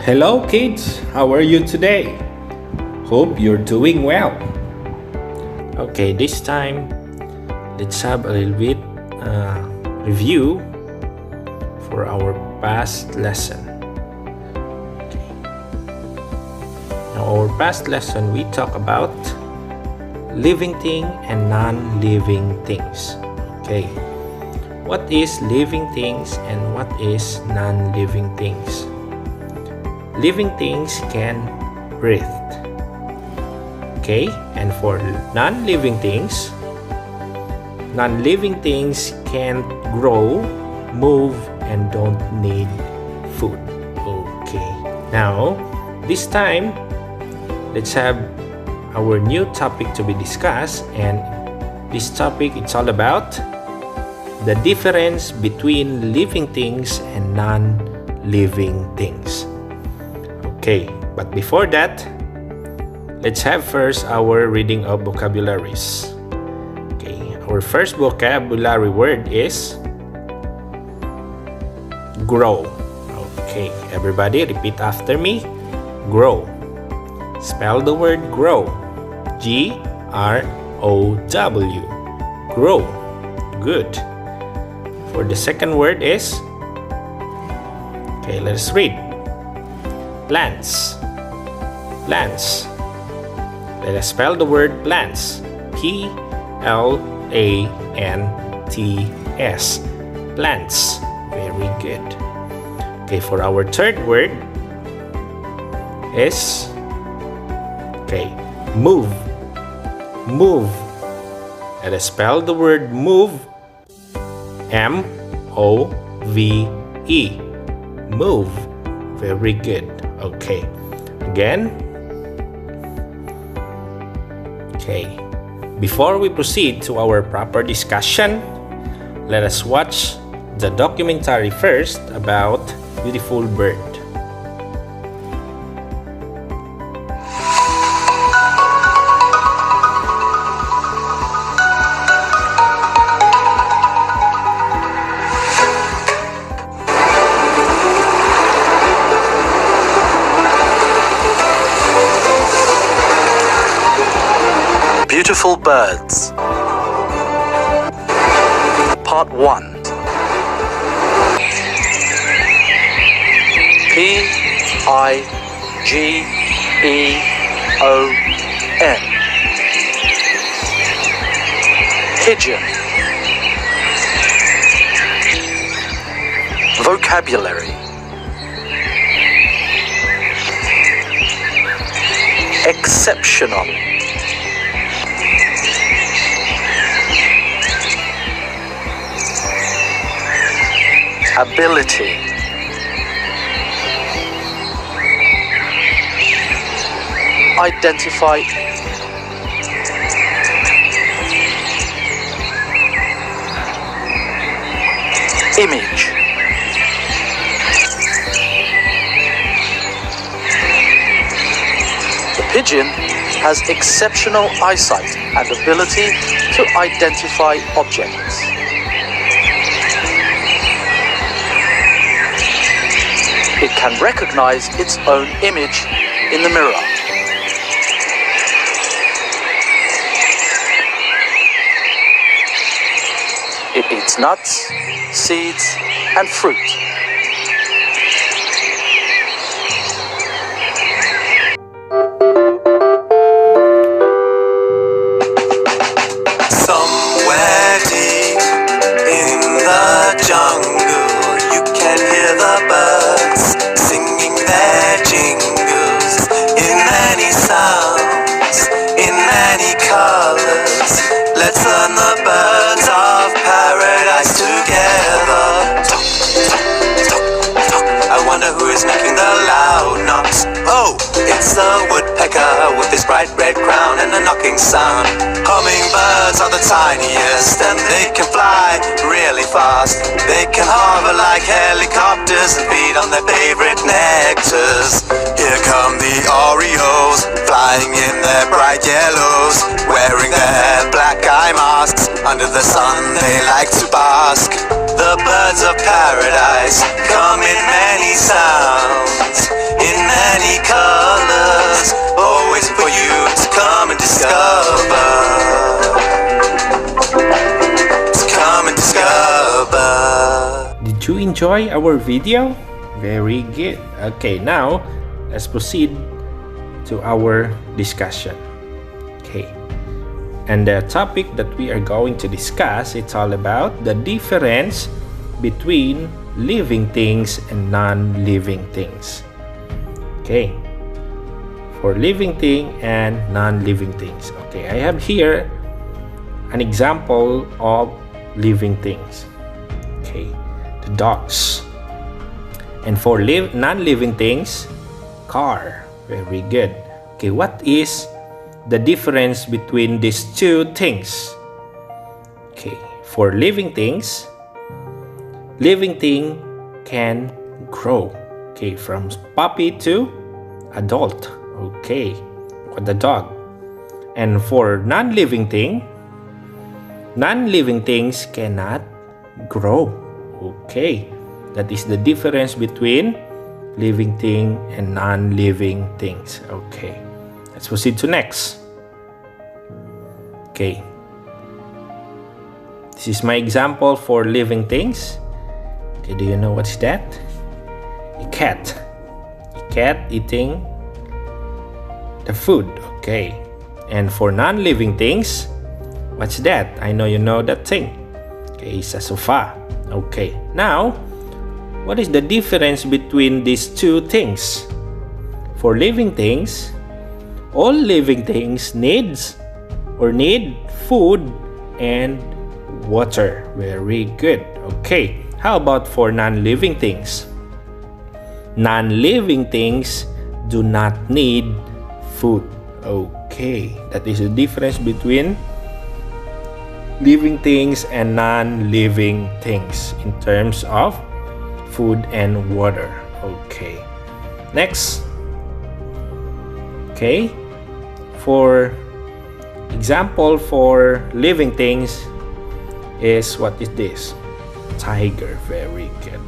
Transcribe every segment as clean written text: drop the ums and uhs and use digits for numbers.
Hello kids, how are you today? Hope you're doing well. Okay, this time let's have a little bit review for our past lesson. Okay. Now our past lesson we talk about living thing and non-living things. Okay. What is living things and what is non-living things? Living things can breathe. Okay, and for non-living things can't grow, move, and don't need food. Okay, now this time let's have our new topic to be discussed, and this topic it's all about the difference between living things and non-living things. Okay, but before that, let's have first our reading of vocabularies. Okay, our first vocabulary word is grow. Okay, everybody repeat after me. Grow. Spell the word grow. G-R-O-W. Grow. Good. For the second word is, okay, let's read. Plants. Plants. Let us spell the word plants. P-L-A-N-T-S. Plants. Very good. Okay, for our third word is, okay, move. Move. Let us spell the word move. M-O-V-E. Move. Very good. Okay. Again. Okay. Before we proceed to our proper discussion, let us watch the documentary first about Beautiful Bird. Beautiful Birds. Part 1. P-I-G-E-O-N. Pigeon. Vocabulary. Exceptional. Ability. Identify. Image. The pigeon has exceptional eyesight and ability to identify objects. It can recognize its own image in the mirror. It eats nuts, seeds, and fruit. Somewhere deep in the jungle, you can hear the birds singing their jingles in many sounds, in many colors. Let's learn the birds of paradise together. Talk, talk, talk. I wonder who is making the loud knocks. Oh, it's the woodpecker with his bright red crown and a knocking sound. Hummingbirds are the tiniest and they can fly really fast. They can hover like helicopters and feed on their favorite nectars. Here come the Orioles, flying in their bright yellows, wearing their black eye masks. Under the sun they like to bask. The birds of paradise come in many sounds, in many colors, always for you to come and discover. To come and discover. Did you enjoy our video? Very good. Okay, now let's proceed to our discussion. Okay, and the topic that we are going to discuss, it's all about the difference between living things and non-living things. Okay, for living thing and non-living things. Okay, I have here an example of living things. Okay, the dogs. And for non-living things, car. Very good. Okay, what is the difference between these two things? Okay, for living things, living thing can grow. Okay, from puppy to adult. Okay, for the dog. And for non-living thing, non-living things cannot grow. Okay, that is the difference between living thing and non-living things. Okay, let's proceed to next. Okay, this is my example for living things. Okay, do you know what's that? A cat. A cat eating the food. Okay, and for non-living things, what's that? I know you know that thing. Okay, it's a sofa. Okay, now what is the difference between these two things? For living things, all living things need food and water. Very good. Okay, how about for non-living things? Non-living things do not need food. Okay, that is the difference between living things and non-living things in terms of food and water. Okay, next. Okay, for example for living things is, what is this? Tiger. Very good.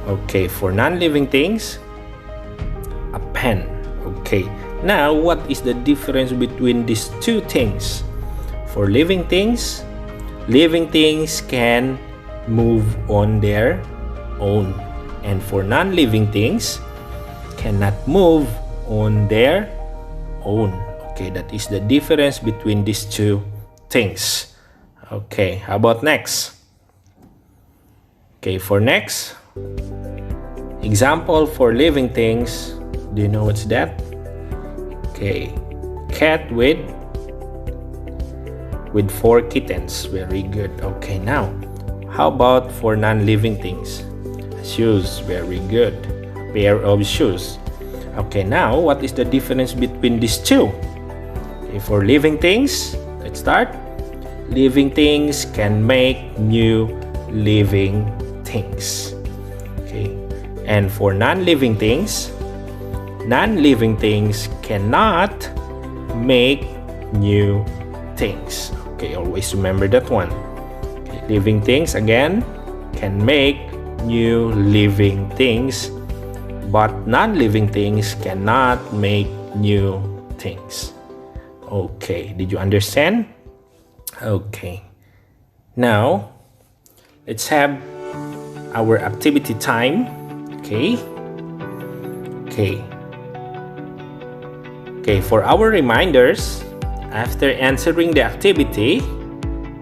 Okay, for non-living things, a pen. Okay, now what is the difference between these two things? For living things can move on their own, and for non-living things cannot move on their own. Okay, that is the difference between these two things. Okay, how about next? Okay, for next example for living things, do you know what's that? Okay, cat with 4 kittens. Very good. Okay, now how about for non-living things? Shoes. Very good. A pair of shoes. Okay, now what is the difference between these two? Okay, for living things, let's start. Living things can make new living things. Okay, and for non-living things cannot make new things. Okay, always remember that one. Okay, living things again can make new living things, but non-living things cannot make new things. Okay, did you understand? Okay, now let's have our activity time. Okay, for our reminders, after answering the activity,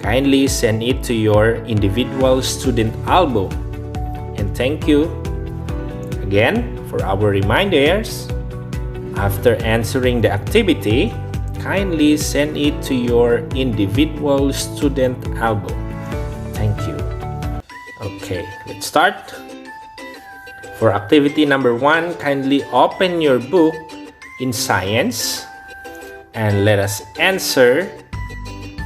kindly send it to your individual student album. And thank you again for our reminders. After answering the activity, kindly send it to your individual student album. Thank you. Okay, let's start. For activity number 1, kindly open your book in science and let us answer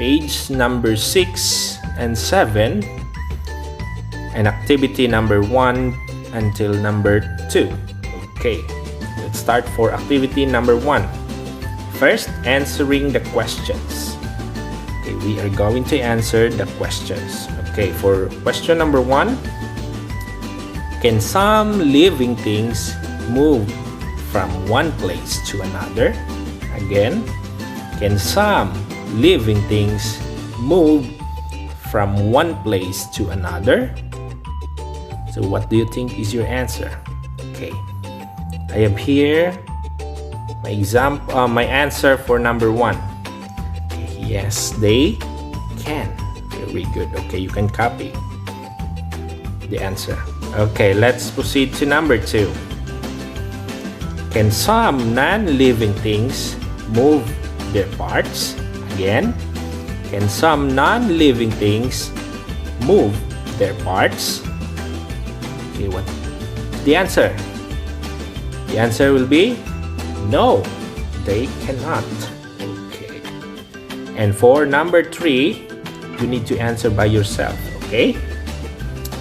page number 6 and 7 and activity number 1 until number 2. Okay, let's start for activity number 1. First, answering the questions. Okay, we are going to answer the questions. Okay, for question number 1, can some living things move from one place to another? Again, can some living things move from one place to another? So what do you think is your answer? Okay, I have here my answer for number 1. Okay, yes, they can. Very good. Okay, you can copy the answer. Okay, let's proceed to number 2. Can some non-living things move their parts? Again, can some non-living things move their parts? Okay, what the answer? The answer will be no, they cannot. Okay. And for number 3, you need to answer by yourself, okay?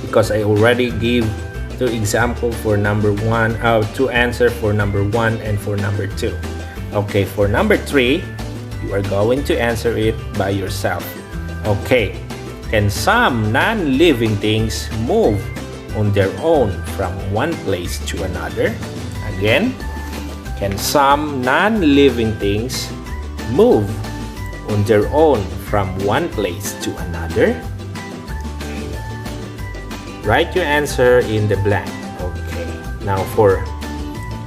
Because I already give 2 examples for number 1, 2 answer for number 1 and for number 2. Okay, for number 3, you are going to answer it by yourself. Okay, can some non-living things move on their own from one place to another? Again, can some non-living things move on their own from one place to another? Write your answer in the blank. Okay, now for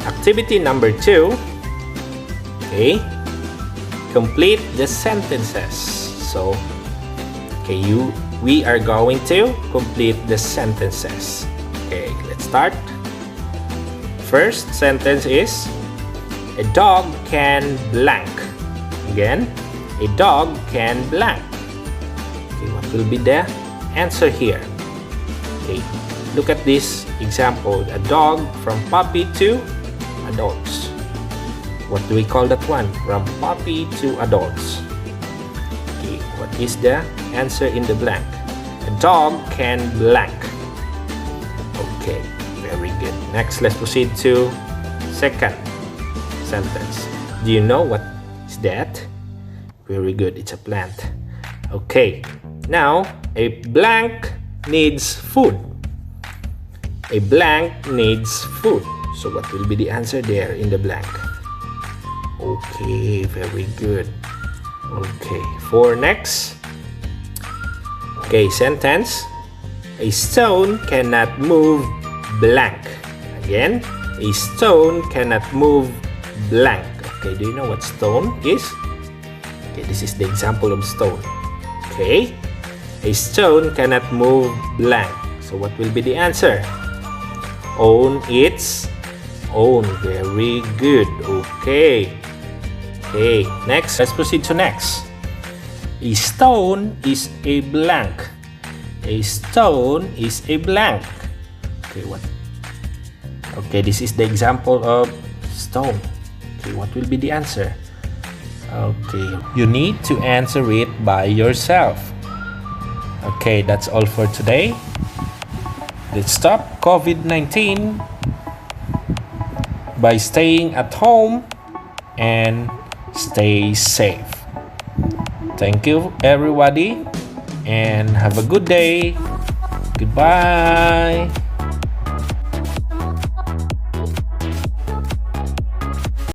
activity number 2, okay, complete the sentences. So, okay, we are going to complete the sentences. Okay, let's start. First sentence is, a dog can blank. Again, a dog can blank. Okay, what will be the answer here? Okay, look at this example. A dog from puppy to adults. What do we call that one? From puppy to adults. Okay, what is the answer in the blank? A dog can blank. Okay, very good. Next, let's proceed to second sentence. Do you know what is that? Very good, it's a plant. Okay, now a blank needs food. A blank needs food. So what will be the answer there in the blank? Okay, very good. Okay, for next. Okay, sentence. A stone cannot move blank. Again, a stone cannot move blank. Okay, do you know what stone is? Okay, this is the example of stone. Okay, a stone cannot move blank. So what will be the answer? On its own. Very good. Okay. Okay, next. Let's proceed to next. A stone is a blank. A stone is a blank. Okay, what? Okay, this is the example of stone. Okay, what will be the answer? Okay, you need to answer it by yourself. Okay, that's all for today. Let's stop COVID-19 by staying at home and stay safe. Thank you, everybody, and have a good day. Goodbye.